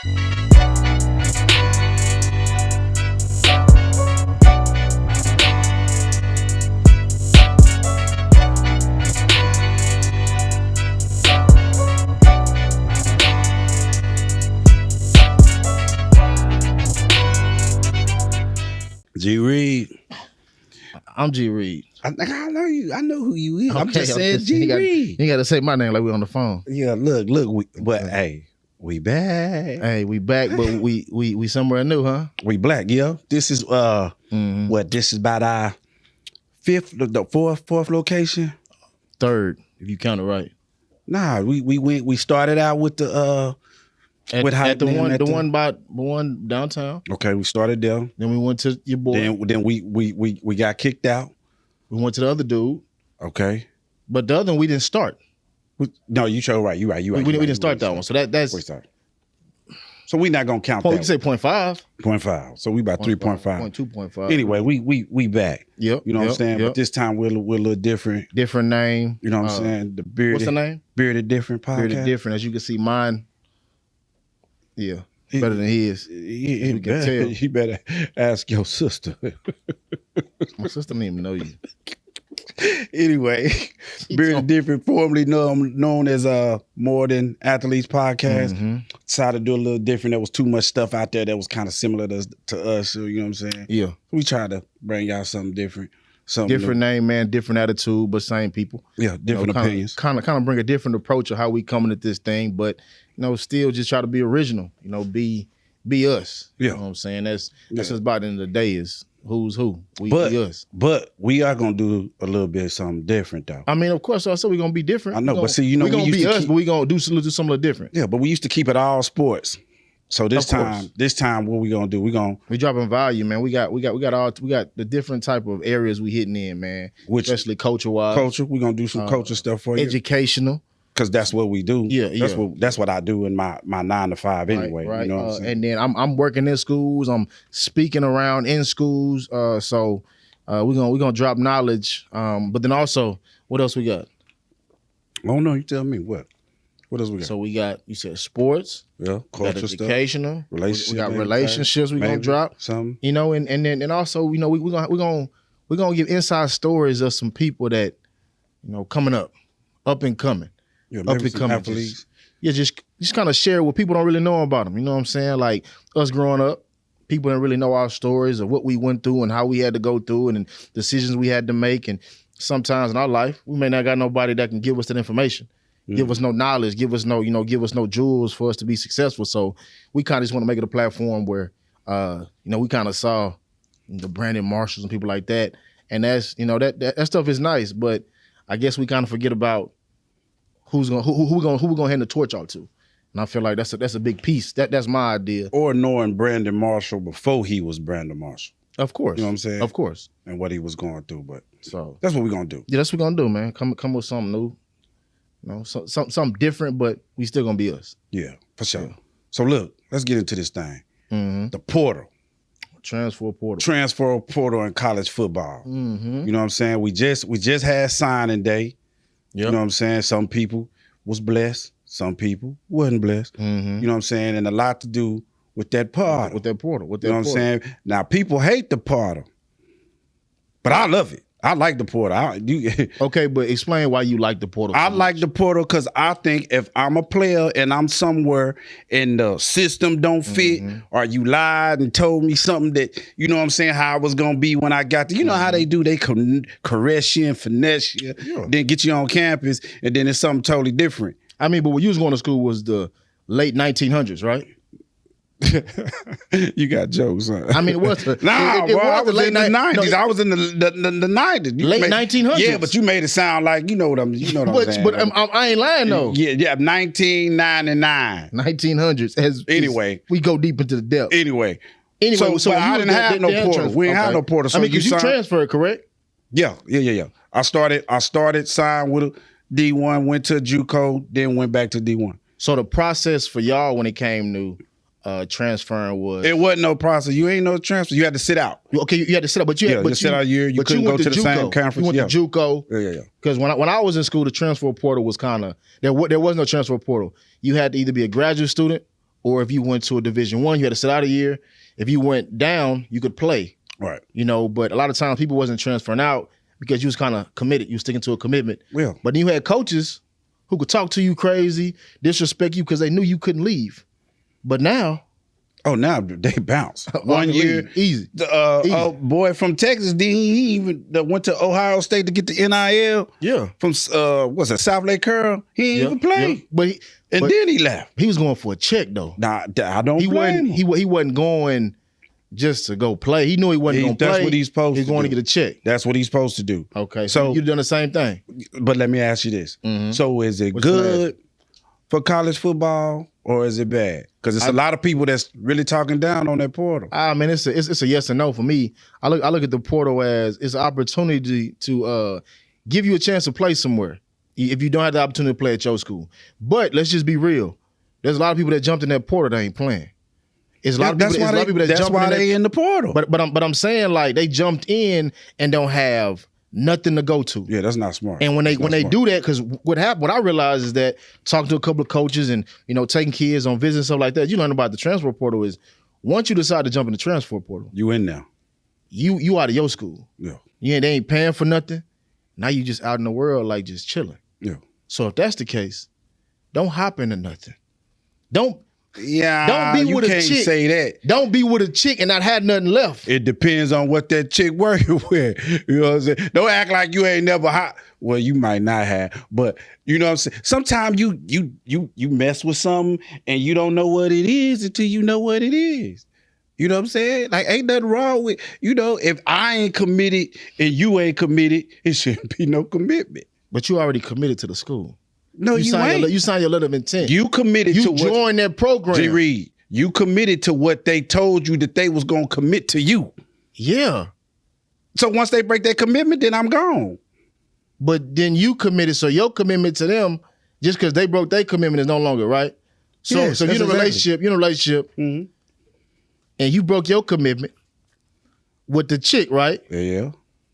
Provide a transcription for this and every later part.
G Reed. I'm G Reed. I know you. I know who you is. Okay, I'm just saying G Reed. You got to say my name like we on the phone. Yeah, look. Hey, we back. Hey, we back, but we somewhere new, huh? We black, yeah. This is what? This is about our fourth location. Third, if you count it right. Nah, we started out with the At the one downtown. Okay, we started there. Then we went to your boy. Then we got kicked out. We went to the other dude. Okay, but the other one we didn't start. No, you sure right. You right. We didn't start that one. So that's. So we not gonna count that. You can say 0.5. 0.5. So we about 3.5. 2.5. Anyway, we back. Yep. You know what I'm saying? Yep. But this time we're a little different. Different name. You know what I'm saying? The bearded. What's the name? Bearded Different podcast. Bearded Different. As you can see, mine. Yeah. Better than his. You better ask your sister. My sister don't even know you. Anyway, Bearded Different, formerly known as More Than Athletes podcast. Mm-hmm. Decided to do a little different. There was too much stuff out there that was kind of similar to us. So, you know what I'm saying? Yeah. We tried to bring y'all something different. Different name, man, different attitude, but same people. Yeah, different opinions. Kind of bring a different approach of how we coming at this thing, but still just try to be original. Be us. Yeah. You know what I'm saying? That's just about the end of the day is who's who. Be us. But we are gonna do a little bit of something different though. I mean, of course, I said we're gonna be different. I know, but see, we're gonna be us, but we gonna do something different. Yeah, but we used to keep it all sports. So this time, what we gonna do? We dropping value, man. We got the different type of areas we hitting in, man. Especially culture wise. Culture. We gonna do some culture stuff for you. Educational. Because that's what we do. Yeah, that's what I do in my 9 to 5 anyway. Right. You know what I'm saying? And then I'm working in schools. I'm speaking around in schools. So we're gonna drop knowledge. But then also, what else we got? Oh no, you tell me what. What else we got? So we got, you said sports. Yeah, culture educational. Relationship. We got relationships. We're gonna drop something. And also, we're gonna give inside stories of some people that coming up and coming. Yeah, up and coming. Just kind of share what people don't really know about them. You know what I'm saying? Like us growing up, people didn't really know our stories of what we went through and how we had to go through and decisions we had to make. And sometimes in our life, we may not got nobody that can give us that information. Give us no knowledge, give us no jewels for us to be successful. So we kind of just want to make it a platform where, we kind of saw the Brandon Marshalls and people like that. And that's, that stuff is nice, but I guess we kind of forget about who we're gonna hand the torch out to. And I feel like that's a big piece. That's my idea. Or knowing Brandon Marshall before he was Brandon Marshall. Of course. You know what I'm saying? Of course. And what he was going through. But so that's what we're gonna do. Yeah, that's what we're gonna do, man. Come with something new. Something different, but we still gonna be us. Yeah, for sure. Yeah. So look, let's get into this thing. Mm-hmm. The portal. Transfer portal in college football. Mm-hmm. You know what I'm saying? We just had signing day. Yep. You know what I'm saying? Some people was blessed. Some people wasn't blessed. Mm-hmm. You know what I'm saying? And a lot to do with that portal. With that portal. You know what I'm saying? Now, people hate the portal, but I love it. I like the portal. Okay, but explain why you like the portal. I like the portal because I think if I'm a player and I'm somewhere and the system don't fit, or you lied and told me something that, you know what I'm saying, how I was going to be when I got there. You know how they do. They caress you and finesse you, then get you on campus, and then it's something totally different. I mean, but when you was going to school was the late 1900s, right? You got jokes, huh? I mean, it was the, I was in the 90s. I was in the 90s. Late 1900s. Yeah, but you made it sound like you know what I'm saying. But I ain't lying though. Yeah, 1999. 1900s. Anyway, we go deep into the depth. Anyway, so I didn't have no portal. We didn't have no portal. So because you transferred, correct? Yeah. I started signed with a D1, went to JUCO, then went back to D1. So the process for y'all when it came to transferring was? It wasn't no process. You ain't no transfer. You had to sit out. Okay, you had to sit out, but you sit out a year. You couldn't go to the same conference. You went to JUCO. Yeah. Because when I was in school, the transfer portal was kind of there was no transfer portal. You had to either be a graduate student or if you went to a Division I, you had to sit out a year. If you went down, you could play. Right. But a lot of times people wasn't transferring out because you was kind of committed. You was sticking to a commitment. Yeah. But then you had coaches who could talk to you crazy, disrespect you because they knew you couldn't leave. But now, now they bounce. 1 year. Easy. A boy from Texas, he even went to Ohio State to get the NIL. Yeah. From what's it, South Lake Curl? He didn't even play. Yeah. But then he left. He was going for a check though. Nah, I don't blame him. He wasn't going just to go play. He knew he wasn't going to play. That's what he's supposed to do. He's going to get a check. That's what he's supposed to do. Okay, so you've done the same thing. But let me ask you this. Mm-hmm. So is it good for college football or is it bad? Because it's a lot of people that's really talking down on that portal. Man, it's a yes and no for me. I look at the portal as it's an opportunity to give you a chance to play somewhere if you don't have the opportunity to play at your school. But let's just be real. There's a lot of people that jumped in that portal that ain't playing. It's a lot of people that's why they in the portal. But I'm saying like they jumped in and don't have nothing to go to. Yeah, that's not smart. And when they do that, because what I realized is that talking to a couple of coaches and taking kids on visits and stuff like that, you learn about the transfer portal is once you decide to jump in the transfer portal, you in now. You out of your school. Yeah. They ain't paying for nothing. Now you just out in the world like just chilling. Yeah. So if that's the case, don't hop into nothing. Don't be you with a can't chick. say that. Don't be with a chick and not have nothing left. It depends on what that chick working with. You know what I'm saying? Don't act like you ain't never hot. Well, you might not have, but you know what I'm saying? Sometimes you mess with something and you don't know what it is until you know what it is. You know what I'm saying? Like, ain't nothing wrong with, if I ain't committed and you ain't committed, it shouldn't be no commitment. But you already committed to the school. No, you ain't. You signed your letter of intent. You committed to what? You joined that program. G. Reed, you committed to what they told you that they was going to commit to you. Yeah. So once they break that commitment, then I'm gone. But then you committed, so your commitment to them, just because they broke their commitment is no longer, right? So, Yes, you're in a exactly. relationship, Mm-hmm. and you broke your commitment with the chick, right? Yeah.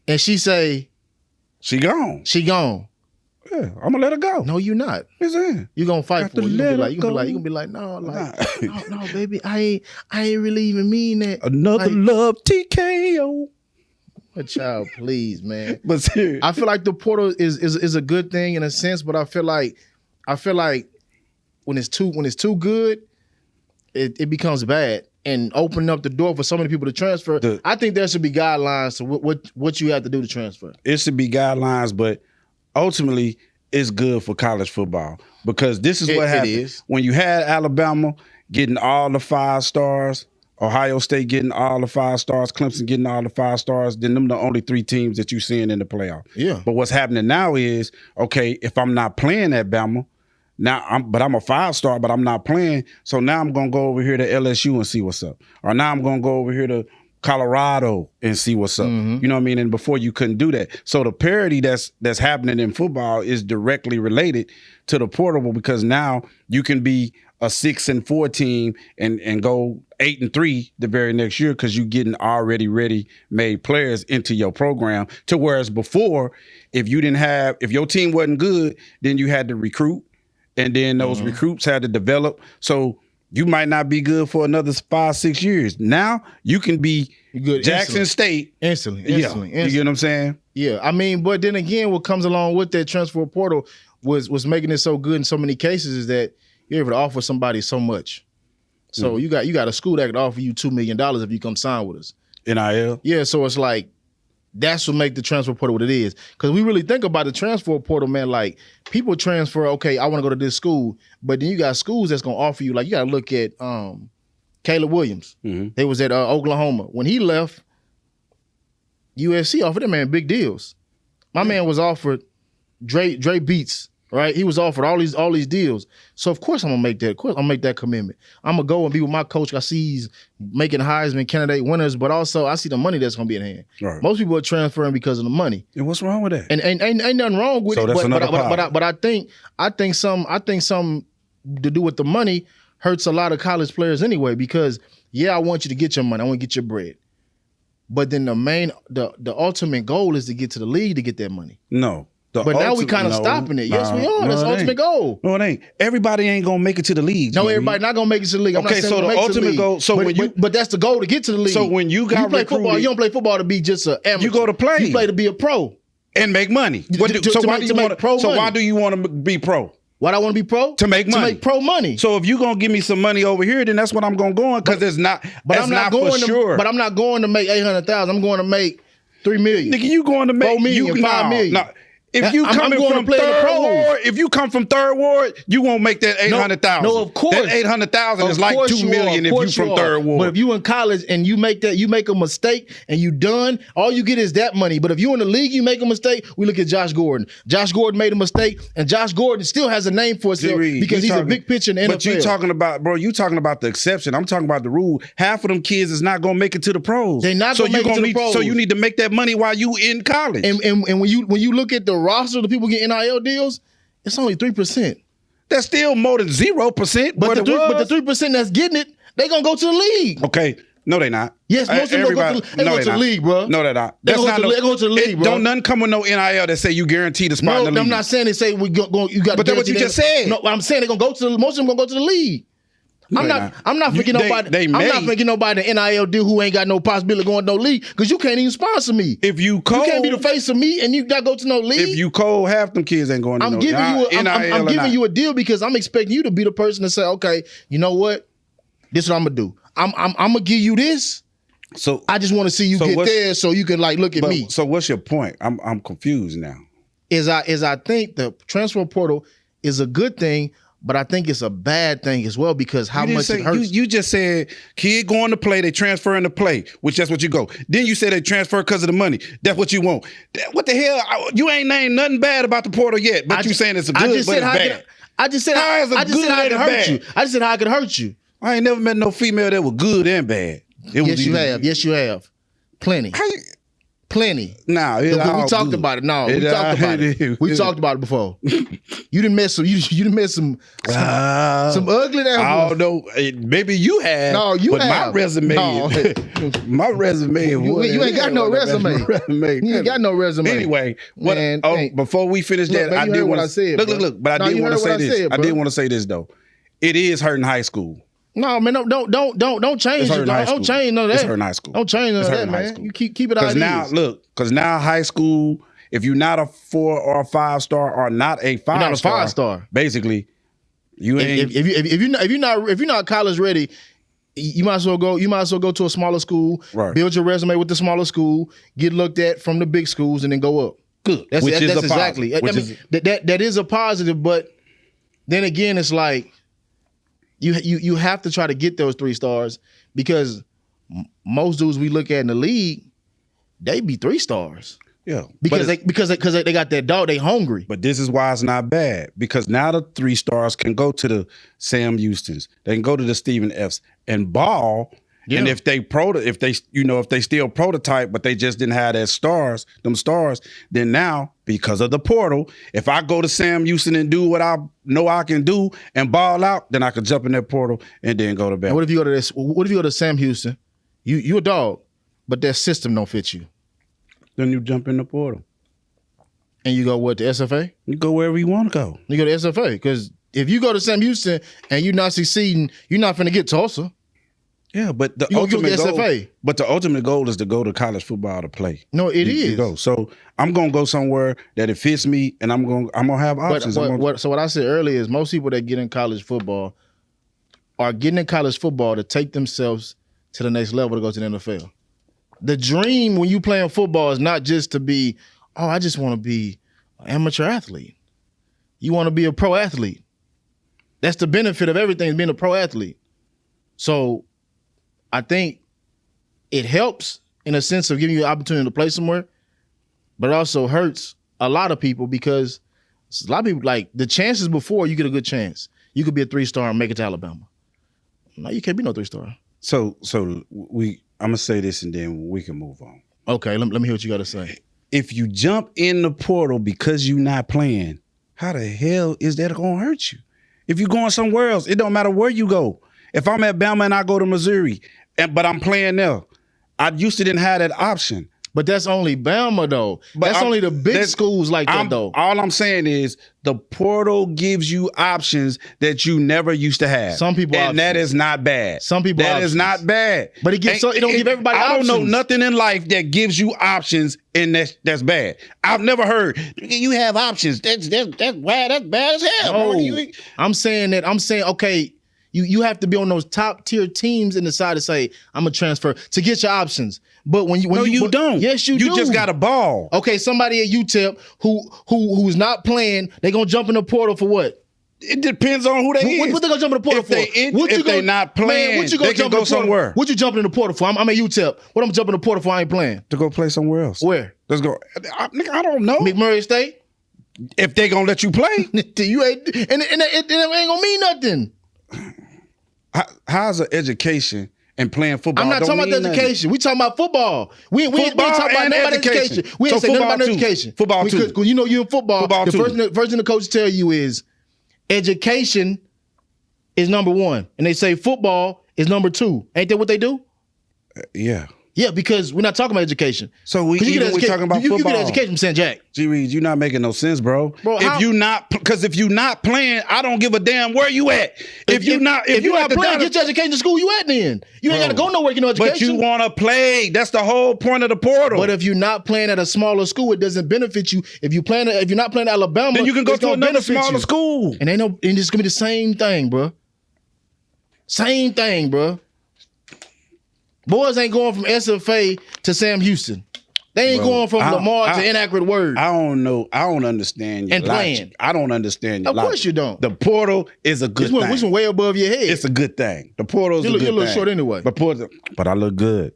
And she say, She gone. she gone. Yeah, I'm gonna let her go. No, you not. What's that? You gonna fight Got for to it. You let gonna her be like, no, Nah. no, baby, I ain't really even mean that. Another Like, love TKO. a child, please, man. But seriously, I feel like the portal is a good thing in a sense, but I feel like when it's too good, it becomes bad and opening up the door for so many people to transfer. I think there should be guidelines to what you have to do to transfer. it should be guidelines, but ultimately, it's good for college football because this is what happened. It is. When you had Alabama getting all the 5 stars, Ohio State getting all the 5 stars, Clemson getting all the 5 stars, then them the only 3 teams that you're seeing in the playoff. Yeah. But what's happening now is, okay, if I'm not playing at Bama, now I'm a 5-star, but I'm not playing. So now I'm gonna go over here to LSU and see what's up. Or now I'm gonna go over here to Colorado and see what's up. Mm-hmm. You know what I mean? And before you couldn't do that. So the parity that's happening in football is directly related to the portable because now you can be a 6-4 team and go 8-3 the very next year because you're getting already ready-made players into your program. To whereas before, if your team wasn't good, then you had to recruit, and then those recruits had to develop. So you might not be good for another 5-6 years. Now you can be good Jackson State instantly. You get what I'm saying? Yeah, I mean, but then again, what comes along with that transfer portal was making it so good in so many cases is that you're able to offer somebody so much. So you got a school that could offer you $2 million if you come sign with us. NIL. Yeah, so it's like that's what make the transfer portal what it is. Because we really think about the transfer portal, man. Like people transfer, okay, I want to go to this school, but then you got schools that's gonna offer you. Like you got to look at Caleb Williams. Mm-hmm. They was at Oklahoma when he left. USC offered that man big deals. My man was offered Dre Beats. Right, he was offered all these deals. So of course I'm gonna make that. Of course I'm gonna make that commitment. I'm gonna go and be with my coach. I see he's making Heisman candidate winners, but also I see the money that's gonna be in hand. Right. Most people are transferring because of the money. And what's wrong with that? And ain't nothing wrong with So it. that's another part. But I think some to do with the money hurts a lot of college players anyway. Because I want you to get your money. I want to get your bread. But then the ultimate goal is to get to the league to get that money. No. But now we kind of stopping it. Yes, we are. That's the ultimate goal. No, it ain't. Everybody ain't gonna make it to the league. No, everybody not gonna make it to the league. I'm not saying so the ultimate goal. So but that's the goal to get to the league. So when you got play football, you don't play football to be just an amateur. You go to play. You play to be a pro and make money. Why do you want to be pro? Why do I want to be pro? To make money. To make pro money. So if you're gonna give me some money over here, then that's what I'm gonna go on because it's not. But I'm not going for sure. But I'm not going to make 800,000. I'm going to make $3 million. Nigga, you going to make $4 million, $5 million. No. If you coming from third ward, if you come from third ward, you won't make that 800,000. No, of course. That 800,000 is like $2 million if you from third ward. But if you in college and you make a mistake and you done, all you get is that money. But if you in the league, you make a mistake. We look at Josh Gordon. Josh Gordon made a mistake, and Josh Gordon still has a name for himself because he's a big pitcher in the NFL. But you talking about the exception. I'm talking about the rule. Half of them kids is not gonna make it to the pros. They're not gonna make it to the pros. So you need to make that money while you in college. And when you look at the roster of the people getting NIL deals, it's only 3%. That's still more than 0%. But the 3% that's getting it, they gonna go to the league. Okay. No, they not. Yes, most of them go to the league, bro. No, they're not. They go to the league, bro. Don't nothing come with no NIL that say you guarantee the spot in the league. I'm not saying they say you got. But that's what you just said. No, I'm saying they're gonna go to most of them gonna go to the league. I'm not thinking nobody. I'm not thinking nobody the NIL deal who ain't got no possibility of going to no league because you can't even sponsor me. If you cold, you can't be the face of me and you got to go to no league. If you cold, half them kids ain't going to I'm giving you a deal because I'm expecting you to be the person to say, okay, you know what? This is what I'm gonna do. I'm gonna give you this. So I just want to see you get there so you can like look at me. So what's your point? I'm confused now. Is I think the transfer portal is a good thing. But I think it's a bad thing as well because how much it hurts. You just said kid going to play, they transferring to play, which that's what you go. Then you said they transfer because of the money. That's what you want. What the hell? You ain't named nothing bad about the portal yet, but you saying it's a good, but it's bad. I just said how it could hurt you. I just said how it could hurt you. I ain't never met no female that was good and bad. Yes, you have. Plenty. Plenty. Nah, we talked about it. No, we talked about it. We talked about it before. You didn't miss some. You didn't miss some ugly. I don't know. Maybe you had. No, you but have. My resume. No. My resume. You ain't got no resume. You ain't got no resume. Anyway, before we finish that, I did want to say. Look. But I did want to say this. I did want to say this though. It is hurting high school. No, man, don't change it. Don't change none of that. It's hurting high school. Don't change none of that, man. You keep it how it is. Because now high school, if you're not a 4 or a 5 star or not a 5 you're not star, a 5 star. Basically, you ain't. If you're not college ready, you might as well go. You might as well go to a smaller school. Right. Build your resume with the smaller school. Get looked at from the big schools, and then go up. Good. That's exactly. That is a positive, but then again, it's like. You have to try to get those 3 stars because most dudes we look at in the league, they be 3 stars. Yeah, because they got that dog. They hungry. But this is why it's not bad because now the 3 stars can go to the Sam Houstons. They can go to the Stephen F's and ball. Yeah. And if they still prototype, but they just didn't have them stars, then now because of the portal, if I go to Sam Houston and do what I know I can do and ball out, then I could jump in that portal and then go to bed. What if you go to this? What if you go to Sam Houston? You a dog, but their system don't fit you. Then you jump in the portal. And you go what, to SFA? You go wherever you want to go. You go to SFA because if you go to Sam Houston and you're not succeeding, you're not finna get Tulsa. Yeah, but the ultimate goal is to go to college football to play. No, it is. Go. So I'm gonna go somewhere that it fits me, and I'm gonna have options. So what I said earlier is most people that get in college football are getting in college football to take themselves to the next level to go to the NFL. The dream when you playing football is not just to be, I just want to be an amateur athlete. You want to be a pro athlete. That's the benefit of everything is being a pro athlete. So I think it helps in a sense of giving you the opportunity to play somewhere, but it also hurts a lot of people because a lot of people, like the chances before you get a good chance. You could be a 3-star and make it to Alabama. No, you can't be no 3-star. So I'm gonna say this and then we can move on. Okay, let me hear what you got to say. If you jump in the portal because you're not playing, how the hell is that gonna hurt you? If you're going somewhere else, it don't matter where you go. If I'm at Bama and I go to Missouri, but I'm playing there, I used to didn't have that option. But that's only Bama though. That's only the big schools like that though. All I'm saying is the portal gives you options that you never used to have. Some people and that is not bad. Some people that is not bad. But it don't give everybody options. I don't know nothing in life that gives you options and that's bad. I've never heard you have options. That's bad. That's bad as hell. No, I'm saying okay. You have to be on those top tier teams and decide to say, I'm gonna transfer to get your options. But when you don't. Yes, you do. You just got a ball. Okay, somebody at UTEP who's not playing, they gonna jump in the portal for what? It depends on who they is. What they gonna jump in the portal for? If they not playing, what you gonna they can go somewhere. What you jumping in the portal for? I'm at UTEP. What I'm jumping in the portal for? I ain't playing. To go play somewhere else. Where? Let's go. I don't know. McMurray State? If they gonna let you play. You ain't, and it ain't gonna mean nothing. How's an education and playing football? I'm not talking about the education. We talking about football. We ain't talking about nobody's education. We ain't saying nothing about education. Football too. Because you know you in football. The first thing the coach tell you is education is number one, and they say football is number two. Ain't that what they do? Yeah. Yeah, because we're not talking about education. So we're talking about football. You get education from St. Jack. G. Reed, you're not making no sense, bro. If you're not playing, I don't give a damn where you at. If you're not playing, get your education to school you at then. You ain't got to go nowhere to get no education. But you want to play. That's the whole point of the portal. But if you're not playing at a smaller school, it doesn't benefit you. If you're not playing at Alabama, then you can go to another smaller school. And it's gonna be the same thing, bro. Same thing, bro. Boys ain't going from SFA to Sam Houston. They ain't going from Lamar to inaccurate word. I don't know. I don't understand your logic. Playing. I don't understand your logic. Of course you don't. The portal is a good thing. Which one way above your head? It's a good thing. The portal is a good thing. You look short anyway. But I look good.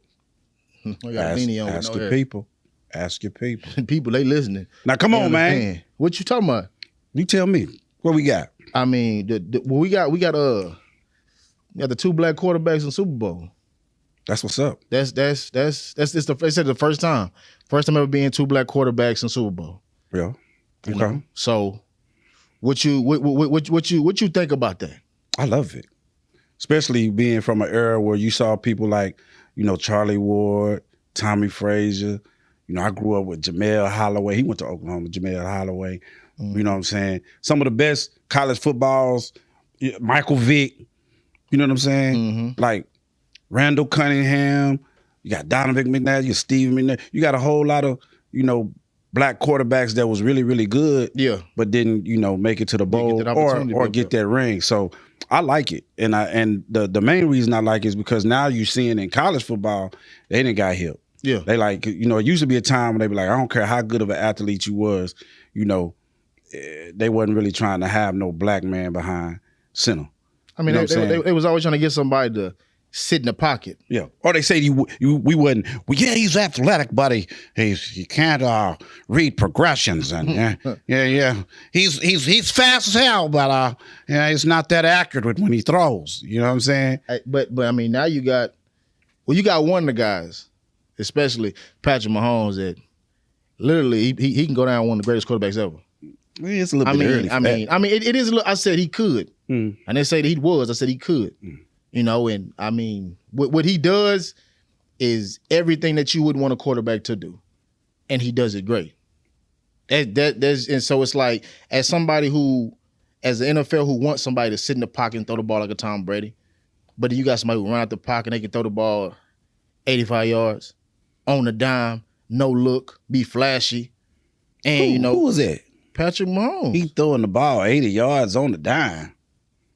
Ask your people. Ask your people. People, they listening. Now come on, man. What you talking about? You tell me. What we got? I mean, we got the two black quarterbacks in Super Bowl. That's what's up. They said the first time ever being two black quarterbacks in Super Bowl. Yeah. Okay. So, what you think about that? I love it, especially being from an era where you saw people like Charlie Ward, Tommy Frazier. I grew up with Jamel Holloway. He went to Oklahoma. Jamel Holloway. You know what I'm saying? Some of the best college footballs. Michael Vick. You know what I'm saying? Mm-hmm. Like Randall Cunningham, you got Donovan McNabb, you got Steve McNabb. You got a whole lot of, black quarterbacks that was really, really good. Yeah. But didn't, make it to the bowl or get that ring. So I like it. And the main reason I like it is because now you're seeing in college football, they didn't got hip. Yeah. They like, it used to be a time when they be like, I don't care how good of an athlete you was, they wasn't really trying to have no black man behind center. I mean, they was always trying to get somebody to sit in the pocket. Yeah. Or they say we wouldn't. Well, yeah, he's athletic, but he can't read progressions, and yeah. He's fast as hell, but he's not that accurate when he throws. You know what I'm saying? But I mean, now you got one of the guys, especially Patrick Mahomes, that literally he can go down one of the greatest quarterbacks ever. It's a little bit early. I mean, it is. I said he could, and they say that he was. I said he could. And I mean, what he does is everything that you would want a quarterback to do, and he does it great. And so it's like, as an NFL who wants somebody to sit in the pocket and throw the ball like a Tom Brady, but then you got somebody who run out the pocket and they can throw the ball 85 yards on the dime, no look, be flashy, and who was that? Patrick Mahomes. He throwing the ball 80 yards on the dime.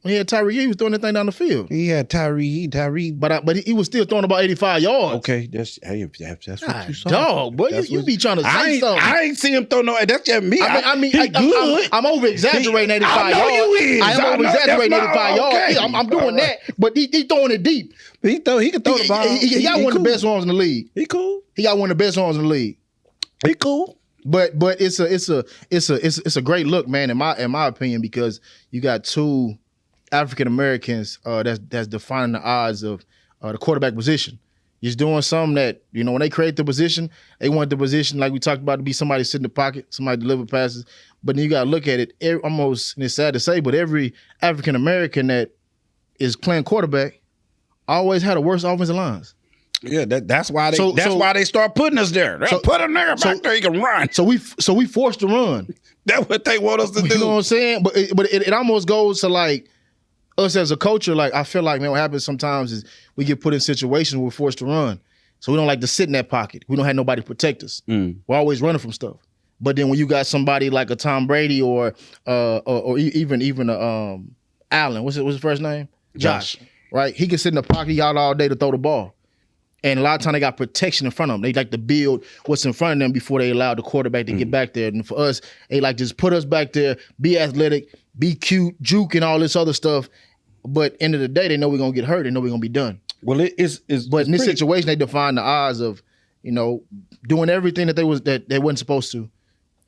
He had Tyreek. He was throwing that thing down the field. He had Tyreek. But he was still throwing about 85 yards. Okay, that's what you saw. Dog, boy, you be trying to say something. I ain't see him throw no. That's just me. I'm over exaggerating 85 yards. I'm over exaggerating 85 yards. I'm doing that, but he throwing it deep. He can throw the ball. He got one of the best arms in the league. He cool. He got one of the best arms in the league. He cool. But it's a great look, man, in my opinion, because you got two African Americans that's defining the odds of the quarterback position. He's doing something that, when they create the position, they want the position, like we talked about, to be somebody sit in the pocket, somebody deliver passes. But then you got to look at it, almost, and it's sad to say, but every African American that is playing quarterback always had the worst offensive lines. Yeah, that's why they start putting us there. They put a nigga back there, he can run. So we forced to run. That's what they want us to do. You know what I'm saying? But it almost goes to like us as a culture. Like I feel like, man, what happens sometimes is we get put in situations where we're forced to run. So we don't like to sit in that pocket. We don't have nobody to protect us. We're always running from stuff. But then when you got somebody like a Tom Brady or even Allen, what's his first name? Josh. Right? He can sit in the pocket out all day to throw the ball. And a lot of times they got protection in front of them. They like to build what's in front of them before they allow the quarterback to get back there. And for us, they like just put us back there, be athletic, be cute, juke, and all this other stuff. But end of the day, they know we're gonna get hurt. They know we're gonna be done. Well, but in this situation, they define the odds of, doing everything that they wasn't supposed to,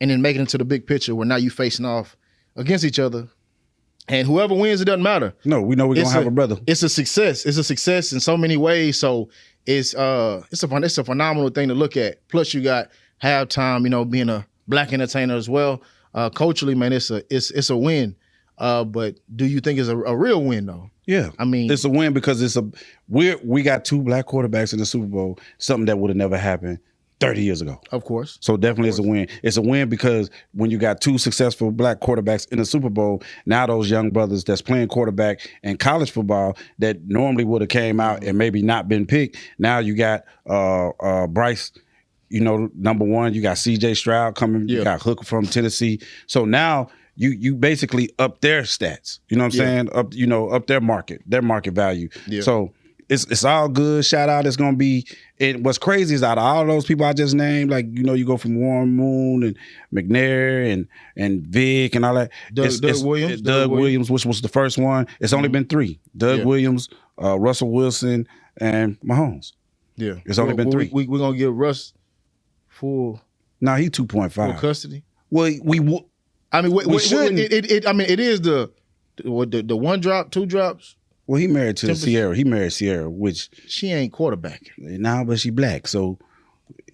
and then making it to the big picture where now you facing off against each other. And whoever wins, it doesn't matter. No, we know we're gonna have a brother. It's a success. It's a success in so many ways. So it's a phenomenal thing to look at. Plus, you got halftime. Being a black entertainer as well. Culturally, man, it's a win. But do you think it's a real win though? Yeah, I mean, it's a win because we got 2 black quarterbacks in the Super Bowl. Something that would have never happened 30 years ago. Of course. So definitely it's a win. It's a win because when you got 2 successful black quarterbacks in the Super Bowl, now those young brothers that's playing quarterback in college football that normally would have came out and maybe not been picked, now you got Bryce, number 1, you got CJ Stroud coming, you got Hooker from Tennessee. So now you basically up their stats. You know what I'm saying? Up their market value. Yeah. So it's all good. Shout out. It's gonna be. And what's crazy is out of all those people I just named, like you go from Warren Moon and McNair and Vic and all that. Doug Williams, which was the first one. It's only been 3. Doug Williams, Russell Wilson, and Mahomes. Yeah, it's only been 3. We're gonna give Russ full. No, he 2.5 full custody. Well, we shouldn't. It is the 1 drop, 2 drops. Well, he married to Sierra. He married Sierra, which she ain't quarterbacking. Nah, but she black. So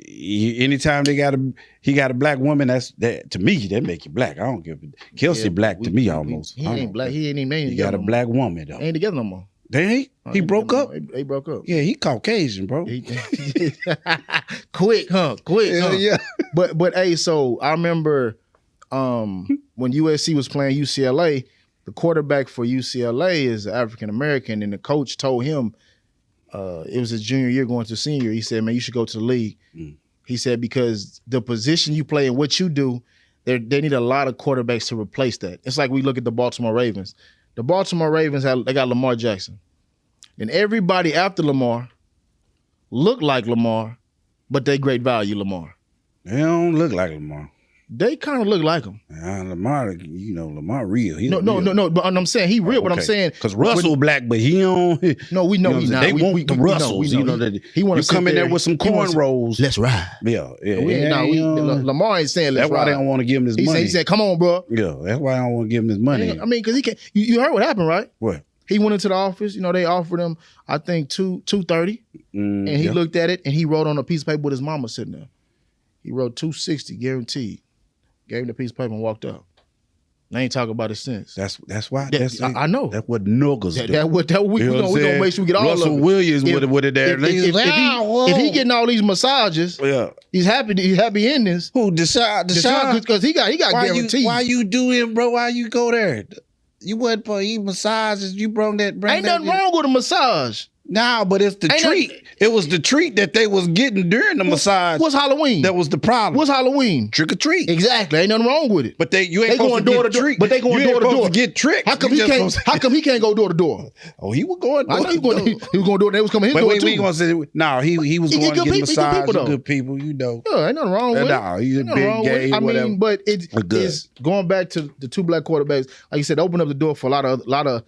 anytime he got a black woman, that to me that make you black. I don't give a Kelsey black to me almost. He ain't black. He ain't even named. He got a black woman though. Ain't together no more. They ain't. He broke up. They broke up. Yeah, he Caucasian, bro. Quick, huh? Yeah. But hey, so I remember when USC was playing UCLA. The quarterback for UCLA is African American, and the coach told him it was his junior year going to senior. He said, "Man, you should go to the league." He said because the position you play and what you do, they need a lot of quarterbacks to replace that. It's like we look at the Baltimore Ravens. The Baltimore Ravens they got Lamar Jackson, and everybody after Lamar look like Lamar, but they great value Lamar. They don't look like Lamar. They kind of look like him. Lamar, Lamar real. No. But I'm saying he real. But I'm saying because Russell black, but he don't. No, we know he's not. They want the Russells. He want to come in there with some cornrows. Let's ride. Yeah. Lamar ain't saying let's ride. That's why they don't want to give him his money. He said, "Come on, bro." Yeah, that's why I don't want to give him his money. I mean, because he can't. You heard what happened, right? What? He went into the office. They offered him, I think, $230, and he looked at it and he wrote on a piece of paper with his mama sitting there. He wrote $260 guaranteed. Gave him the piece of paper and walked out. They ain't talking about it since. That's why. I know. That's what Nuggets do. We gonna make sure we get all Russell of it. Williams would have there. If he getting all these massages, he's happy endings. Who Deshaun? Because he got guaranteed. Why you doing, bro? Why you go there? You wasn't for massages. You brought that. Ain't nothing wrong with a massage. Nah, but it's the treat. It was the treat that they was getting during the massage. What's Halloween? That was the problem. What's Halloween? Trick or treat. Exactly. Ain't nothing wrong with it. But you ain't supposed to get tricked. But they going door to door to get tricked. How come he can't go door to door? Oh, he was going door to door. He was going door. They was coming his door too. We gonna say no. He was going to get massage. Good people, Yeah, ain't nothing wrong with it. No, he's a big gay. I mean, but it's going back to the 2 black quarterbacks. Like you said, open up the door for a lot of other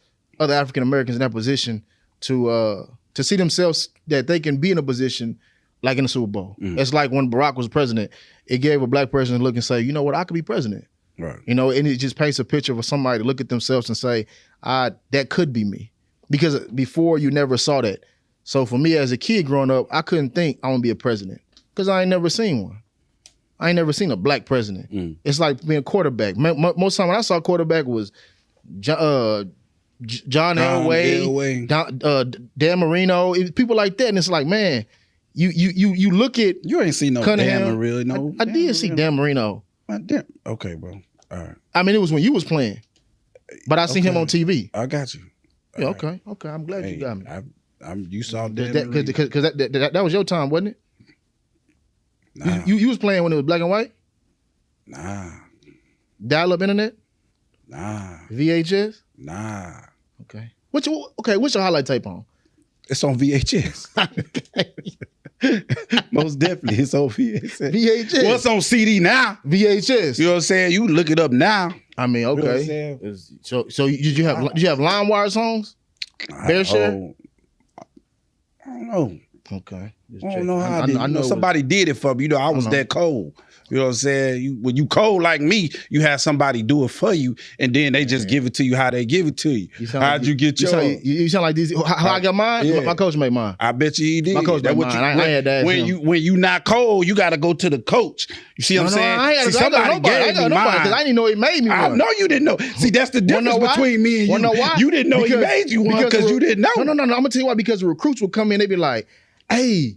African Americans in that position to see themselves that they can be in a position like in the Super Bowl. It's like when Barack was president, it gave a black person to look and say, you know what, I could be president. Right. And it just paints a picture for somebody to look at themselves and say, that could be me. Because before you never saw that. So for me as a kid growing up, I couldn't think I want to be a president because I ain't never seen one. I ain't never seen a black president. It's like being a quarterback. Most time when I saw a quarterback was John Elway, Dan Marino, people like that. And it's like, man, you look at You ain't seen no Cunningham. Dan Marino. No, I did see Dan Marino. Okay, bro. All right. I mean, it was when you was playing, but I seen him on TV. I got you. Yeah, All right. okay. I'm glad you got me. You saw Dan Marino. Because that was your time, wasn't it? Nah. You was playing when it was black and white, Nah. dial-up internet, Nah. VHS. Nah. Okay. What's your highlight tape on? It's on VHS. Most definitely, it's on VHS. VHS. What's on CD now? VHS. You know what I'm saying? You look it up now. I mean, You know what I'm okay. saying? So did you have LimeWire songs? Bear share? I don't know. Okay. I don't know how I did. I know somebody did it for me. You know, I was that cold. You know what I'm saying? When you cold like me, you have somebody do it for you, and then they just give it to you how they give it to you. How'd you get your? You sound like these. How I got mine? Yeah. My coach made mine. I bet you he did. My coach made mine. I had to ask him. When you not cold, you got to go to the coach. You see what I'm saying? I ain't got nobody because I didn't know he made me one. I know you didn't know. See, that's the difference between me and you. Know why? You didn't know he made you one because you didn't know. No. I'm gonna tell you why. Because the recruits would come in, they'd be like, "Hey,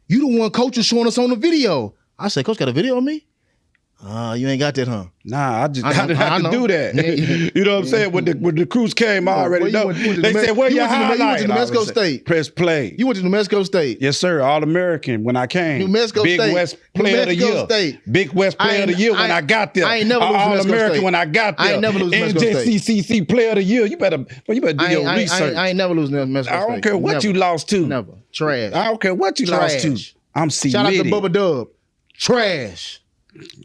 you the one coach was showing us on the video." I said, "Coach got a video of me?" You ain't got that, huh? Nah, I didn't have to do that. Yeah. You know what I'm saying? When the crews came, I already know. They said, "Where your highlight?" You went to New Mexico State. Press play. You went to New Mexico State. Yes, sir. All-American when I came. New Mexico Big State. West Player of the Year. State. Big West Player of the Year when I got there. I ain't never lose New Mexico All-American State. when I got there. I ain't never lose New Mexico State. NJCCC Player of the Year. You better do your research. I ain't never lose New Mexico State. I don't care what you lost to. Never. Trash. I don't care what you lost to. I'm Shout out to cemented. Bubba Dub. Trash.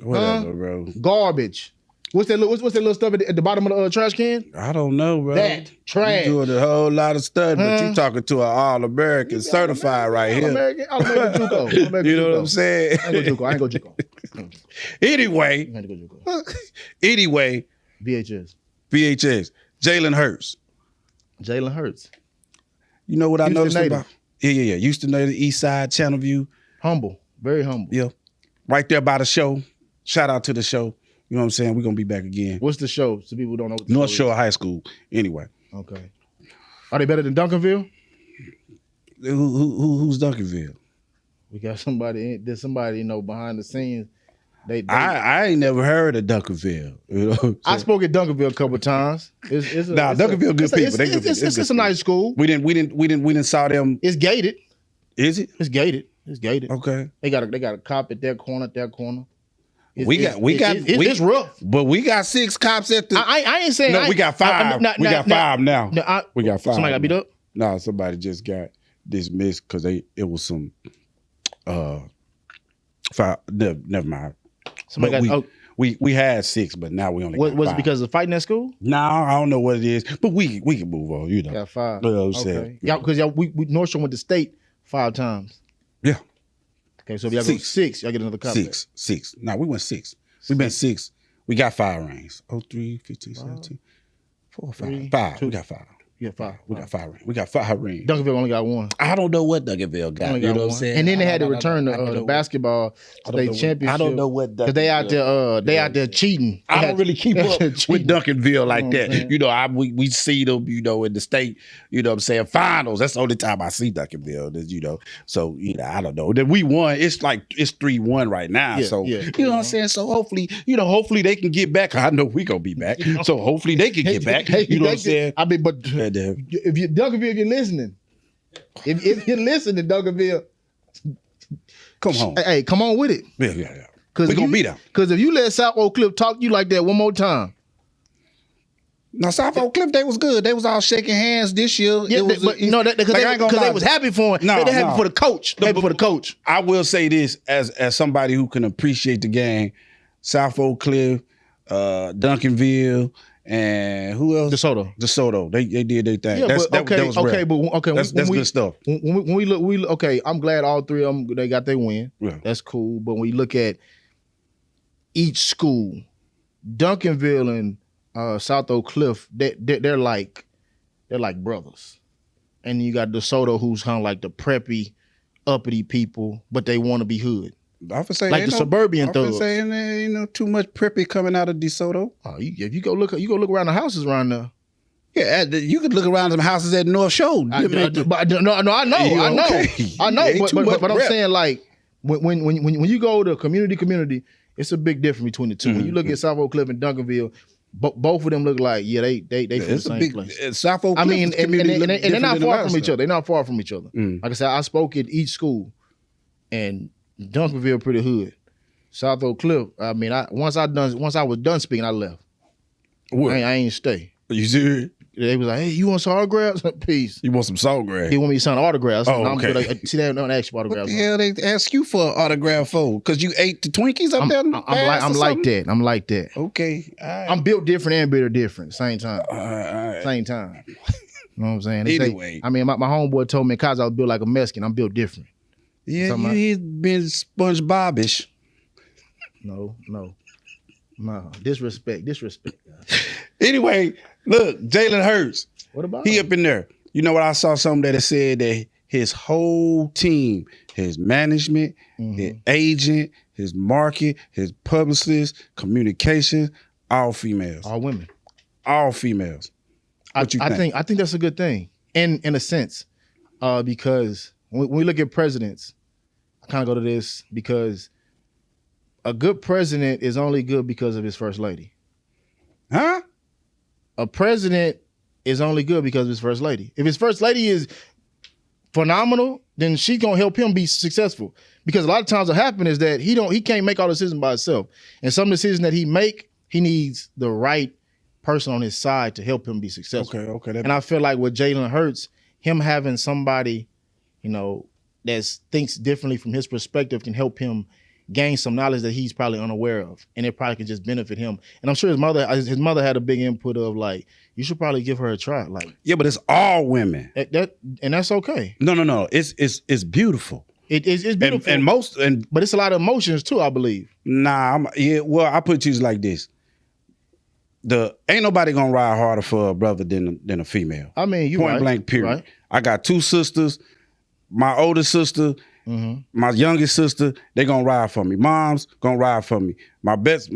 Whatever, bro. Garbage. What's that little stuff at the bottom of the trash can? I don't know, bro. That trash. You doing a whole lot of stuff, but you talking to an All-American certified right here. All-American JUCO. You know what I'm saying? I ain't go JUCO. Anyway, I ain't go JUCO. anyway, VHS. Jalen Hurts. Jalen Hurts. You know what I Houston noticed native. about? Yeah. Houston native, East Side, Channelview. Humble. Very humble. Yeah. Right there by the show. Shout out to the show. You know what I'm saying? We're going to be back again. What's the show? So people don't know what the North show Shore High School. Anyway. is. Okay. Are they better than Duncanville? Who's Duncanville? We got somebody behind the scenes. I ain't never heard of Duncanville. You know I spoke at Duncanville a couple of times. Duncanville good people. It's a nice school. We didn't saw them. It's gated. Is it? It's gated. Okay. They got a cop at that corner. It's rough. But we got 6 cops at the. I ain't saying. No, we got 5. We got 5 now. We got 5. Somebody got beat up? No, somebody just got dismissed because it was some. 5. Never mind. Somebody got. We had 6, but now we only got 5. Was it because of fighting at school? No, I don't know what it is, but we can move on. You know. Got 5. You know what I'm saying? Y'all, because we North Shore went to state 5 times. Yeah. Okay, so if y'all go 6, y'all get another cop. 6. No, we went 6. We've been 6. We got 5 rings. 03, 15, 17, 4, 5. 5. We got 5. Yeah, 5. We got 5 rings. We got 5 rings. Duncanville only got 1. I don't know what Duncanville got. Only You got know what I'm 1. saying? And then they had to return the basketball state championship. I don't know what because they out there cheating. I don't really keep up with Duncanville like that. Man. You know, we see them, you know, in the state, you know what I'm saying, finals. That's the only time I see Duncanville, you know. So, you know, I don't know. Then we won. It's 3-1 right now. So, you know what I'm saying? So hopefully they can get back. I know we gonna be back. So hopefully they can get back. You know what I'm saying? I mean, but if you Duncanville, if you're listening, if you're listening, Duncanville, come home. Hey, come on with it. Yeah. We're gonna be there. Because if you let South Oak Cliff talk to you like that one more time. Now, South Oak Cliff, they was good. They was all shaking hands this year. Yeah, because they was happy for him. They happy for the coach. Happy for the coach. I will say this as somebody who can appreciate the game. South Oak Cliff, Duncanville, and who else? DeSoto. They did their thing. Yeah, that was rare. That's good stuff. When we look, okay, I'm glad all 3 of them they got their win. Yeah. That's cool. But when we look at each school, Duncanville and South Oak Cliff, they're like brothers. And you got DeSoto, who's kind of like the preppy, uppity people, but they want to be hood. I would say like the suburban thugs. I would say there ain't no too much preppy coming out of DeSoto. If you go look around the houses around there, Yeah, you could look around some houses at North Shore. I know. Okay. But Ain't too much I'm rep. saying like when you go to community, it's a big difference between the 2 When you look at South Oak Cliff and Duncanville, both of them look like they from the same place. South Oak I Cliff mean, is community and they're not different than far a lot from of each stuff. other. They're not far from each other. Like I said, I spoke at each school, and Duncanville pretty hood. South Oak Cliff. I mean, once I was done speaking, I left. What? I ain't stay. You serious? They was like, "Hey, you want some autographs?" Peace. You want some saltgrass? He want me to sign autographs. Oh, okay. See, they don't ask you What autographs. the hell they ask you for an autograph for? Because you ate the Twinkies up there? I'm like that. I'm like that. Okay. All right. I'm built different and bitter different. Same time. All right. Same time. You know what I'm saying? They say- Anyway. I mean, my homeboy told me because I was built like a Mexican, I'm built different. Yeah, Talking about- he's been SpongeBob-ish. No. Disrespect. Anyway, look, Jalen Hurts. What about He him? up in there. You know what? I saw something that said that his whole team, his management, his agent, his market, his publicist, communications, all females. All women. All females. What you think? I think that's a good thing, in a sense, because when we look at presidents, I kind of go to this because a good president is only good because of his first lady. Huh? A president is only good because of his first lady. If his first lady is phenomenal, then she's gonna help him be successful. Because a lot of times what happens is that he can't make all the decisions by himself. And some decisions that he make, he needs the right person on his side to help him be successful. Okay. And I feel like with Jalen Hurts, him having somebody, that thinks differently from his perspective can help him gain some knowledge that he's probably unaware of, and it probably can just benefit him. And I'm sure his mother had a big input of like, you should probably give her a try. Like Yeah, but it's all women. and that's okay. No. It's beautiful. It's beautiful, but it's a lot of emotions too, I believe. Well, I put it like this. Ain't nobody gonna ride harder for a brother than a female. I mean, you Point right, blank, period. right. I got 2 sisters. My older sister, my youngest sister, they gonna ride for me. Mom's gonna ride for me. My best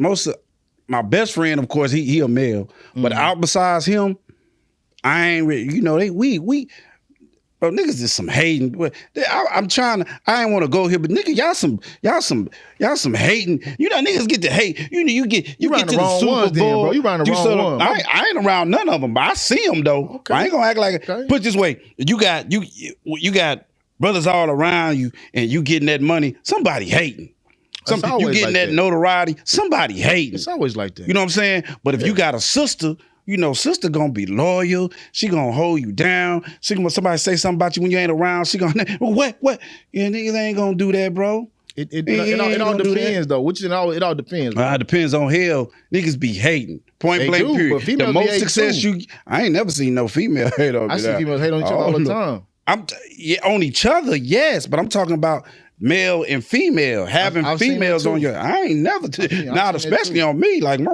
friend, of course, he a male. But out besides him, I ain't really, bro, niggas is some hating. I ain't want to go here, but nigga, y'all some hating. Niggas get to hate. You get riding to the the wrong Super ones then, Bowl. bro. You riding the wrong ones. I ain't around none of them, but I see them though. Okay. I ain't gonna act like Okay. Put it this way, you got brothers all around you, and you getting that money. Somebody hating. You always getting like that that. notoriety. Somebody hating. It's always like that. You know what I'm saying? But if you got a sister, sister gonna be loyal. She gonna hold you down. Somebody say something about you when you ain't around. She gonna what? Yeah, niggas ain't gonna do that, bro. It all depends though. It all depends. Bro. It depends on hell. Niggas be hating. Point They blank. do, Period. but females The be most hating success too. I ain't never seen no female hate on me. I see females hate on each other all the time. On each other, yes, but I'm talking about male and female, having I've seen females that too. on your. I ain't never. I've seen Especially that too. on me. Like my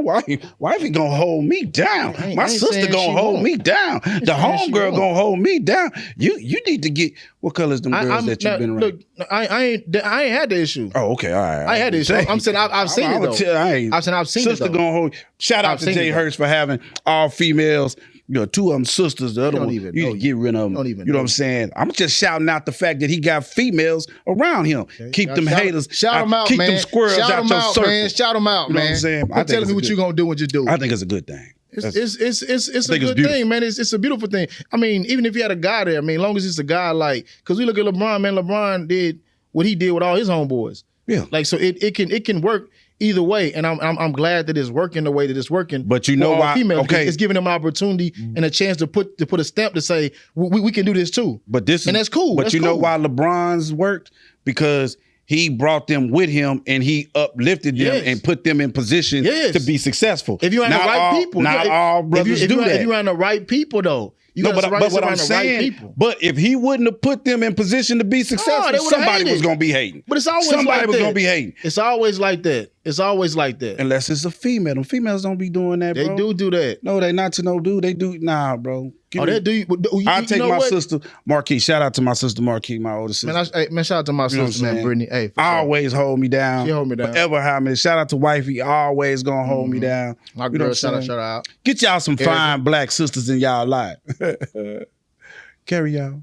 wifey gonna hold me down. I My ain't sister saying gonna she hold won't. me down. The saying she homegirl won't. gonna hold me down. You need to get what colors them girls that you've been around. Look, I ain't had the issue. Oh, okay, all right. I had this. I'm saying I've seen it though. I've seen it Sister though. gonna hold. Shout out I've to seen Jay it, though. Hurts for having all females. 2 of them sisters. The other don't one, even you know need to get rid of them. don't even You know know what I'm saying? I'm just shouting out the fact that he got females around him. Keep them haters. Shout them out, keep man. them squirrels Shout out them your out, circle. man. Shout them out, You know what man. I'm saying? I Quit think telling it's me a what good- you gonna do and just do. I think it's a good thing. It's That's- a think it's good beautiful. thing, man. It's a beautiful thing. I mean, even if you had a guy there, I mean, as long as it's a guy because we look at LeBron, man. LeBron did what he did with all his homeboys. Yeah. Like so, it can work either way, and I'm glad that it's working the way that it's working. But you know for all why- females, okay. it's giving them opportunity and a chance to put a stamp to say we can do this too. But this is, And that's cool. But That's you know cool. why LeBron's worked? Because he brought them with him and he uplifted them Yes. and put them in position Yes. to be successful. If you ain't the right people, not all brothers do that. If you around the right people though, you No, got but what I'm right saying, people. but if he wouldn't have put them in position to be successful, they would've somebody hated. was gonna be hating. But it's always somebody like was that. gonna be hating. It's always like that. It's always like that. Unless it's a female. Them females don't be doing that, bro. They do that. No, they not to no do. They do. Nah, bro. They do. I take my sister, Marquis. Shout out to my sister, Marquis, my older sister. Man, shout out to my sister, man, Brittany. Hey, always hold me down. She hold me down. Forever have me. Shout out to wifey. Always gonna hold me down. My girl, shout out. Get y'all some fine black sisters in y'all life. Carry y'all.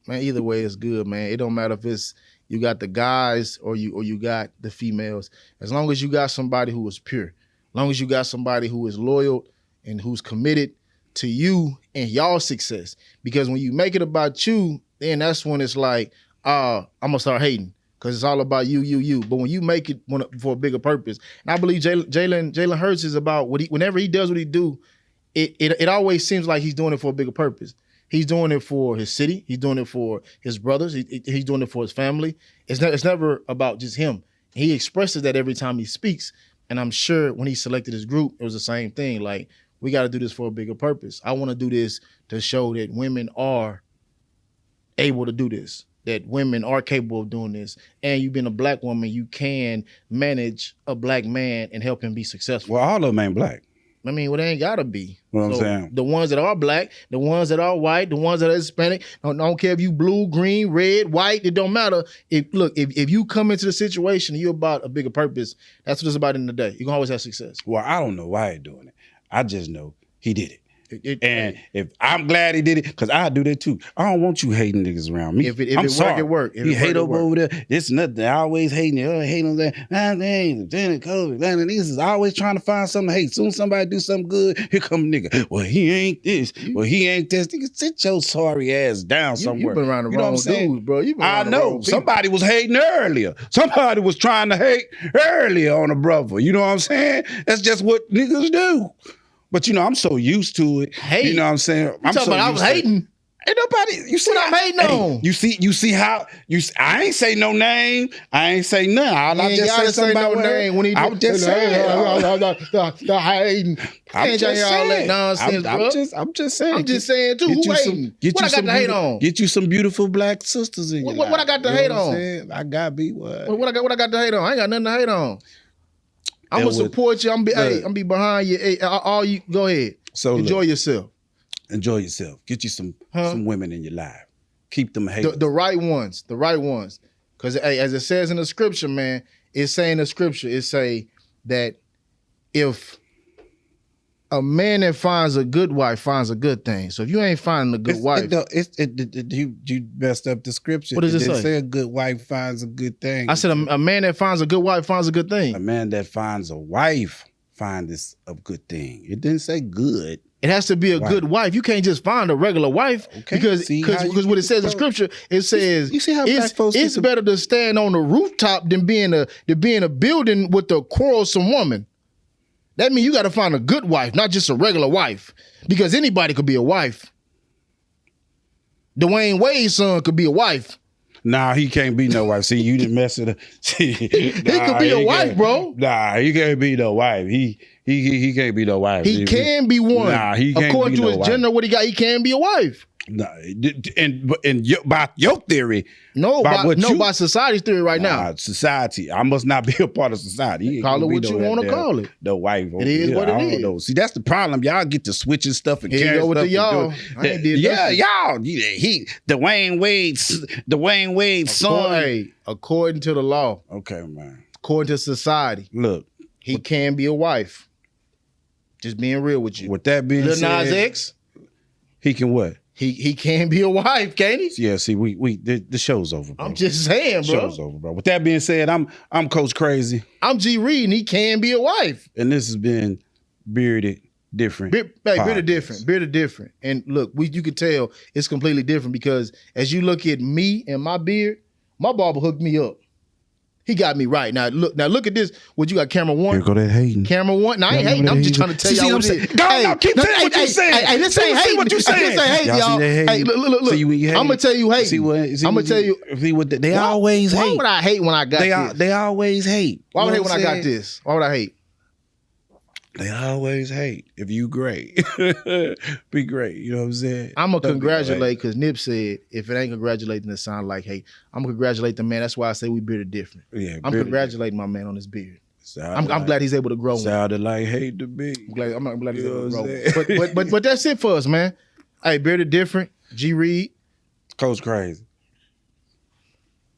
Man, either way, it's good, man. It don't matter if it's you got the guys or you got the females. As long as you got somebody who is pure, as long as you got somebody who is loyal and who's committed to you and y'all success. Because when you make it about you, then that's when it's like, I'm gonna start hating because it's all about you. But when you make it for a bigger purpose, and I believe Jalen Hurts is about whenever he does what he do, it always seems like he's doing it for a bigger purpose. He's doing it for his city. He's doing it for his brothers. He's doing it for his family. It's never about just him. He expresses that every time he speaks. And I'm sure when he selected his group, it was the same thing. Like, we got to do this for a bigger purpose. I want to do this to show that women are able to do this, that women are capable of doing this. And you being a black woman, you can manage a black man and help him be successful. Well, all of them ain't black. I mean, well, they ain't gotta be. What I'm saying? The ones that are black, the ones that are white, the ones that are Hispanic, don't care if you blue, green, red, white, it don't matter. If you come into the situation and you're about a bigger purpose, that's what it's about in the day. You can always have success. Well, I don't know why he's doing it. I just know he did it. And if I'm glad he did it, because I do that too. I don't want you hating niggas around me. If it work. You hate over there. It's nothing. I always hating. Hate on that. Niggas is always trying to find something to hate. Soon somebody do something good, here come a nigga. Well, he ain't this. Well, he ain't this. Nigga, sit your sorry ass down somewhere. You been around the wrong dudes, bro. I know. Somebody was hating earlier. Somebody was trying to hate earlier on a brother. You know what I'm saying? That's just what niggas do. But, I'm so used to it. Hate. You know what I'm saying? I'm talking about I was hating. Ain't nobody. You see what I'm hating on? You see how I ain't say no name. I ain't say nothing. I just say something about no name when he. I'm just saying. The hating. I'm just saying. That nonsense, bro. I'm just saying. I'm just saying too. Who hating? What I got to hate on? Get you some beautiful black sisters in your life. What I got to hate on? I got to be what? What I got to hate on? I ain't got nothing to hate on. I'm gonna support you. I'm be behind you. Hey, all you go ahead. So enjoy yourself. Enjoy yourself. Get you some women in your life. Keep them hating. The right ones. The right ones. Because as it says in the scripture, man, it's saying in the scripture, it say that if a man that finds a good wife finds a good thing. So if you ain't finding a good wife, you messed up the scripture. What does it say? It say a good wife finds a good thing. I said a man that finds a good wife finds a good thing. A man that finds a wife finds a good thing. It didn't say good. It has to be a good wife. You can't just find a regular wife because what it says in scripture, it says you see how it's better to stand on the rooftop than be in a building with a quarrelsome woman. That means you got to find a good wife, not just a regular wife, because anybody could be a wife. Dwayne Wade's son could be a wife. Nah, he can't be no wife. See, you didn't mess it up. See, he could be a wife, bro. Nah, he can't be no wife. He can't be no wife. He can be one. Nah, he can't according be to his gender, what he got, he can be a wife. Nah, and by your theory, by society's theory right now. Society, I must not be a part of society. Call it what you want to call it. The wife, it is what it is. Know. See, that's the problem. Y'all get to switching stuff and carrying stuff. To y'all. Y'all. Dwayne Wade's son. According to the law. Okay, man. According to society. Look, he can be a wife. Just being real with you. With that being said, Lil Nas X. He can what? He can be a wife, can't he? Yeah, see, the show's over, bro. I'm just saying, bro. Show's over, bro. With that being said, I'm Coach Crazy. I'm G Reed, and he can be a wife. And this has been Bearded Different. Bearded Different. And look, you can tell it's completely different because as you look at me and my beard, my barber hooked me up. He got me right. Now look at this. What you got, camera one? Here go that hating. Camera one. Now I ain't hating. I'm just trying to tell y'all what it is. Keep saying what you saying. Hey, this ain't hating. What you saying? This ain't hating, y'all. Hey, look. I'm gonna tell you hating. I'm gonna tell you. See what they always hate. Why would I hate when I got this? They always hate. Why would I hate when I got this? Why would I hate? They always hate. If you great, be great. You know what I'm saying? I'm gonna Don't be congratulate because Nip said if it ain't congratulating, it sound like hate. I'm gonna congratulate the man. That's why I say we bearded different. Yeah, I'm bearded congratulating my man on his beard. Sounded I'm glad he's able to grow. one. Sounded like hate to me. I'm glad he's You able to know grow. what I'm one. But that's it for us, man. Hey, bearded different. G Reed. Coach crazy.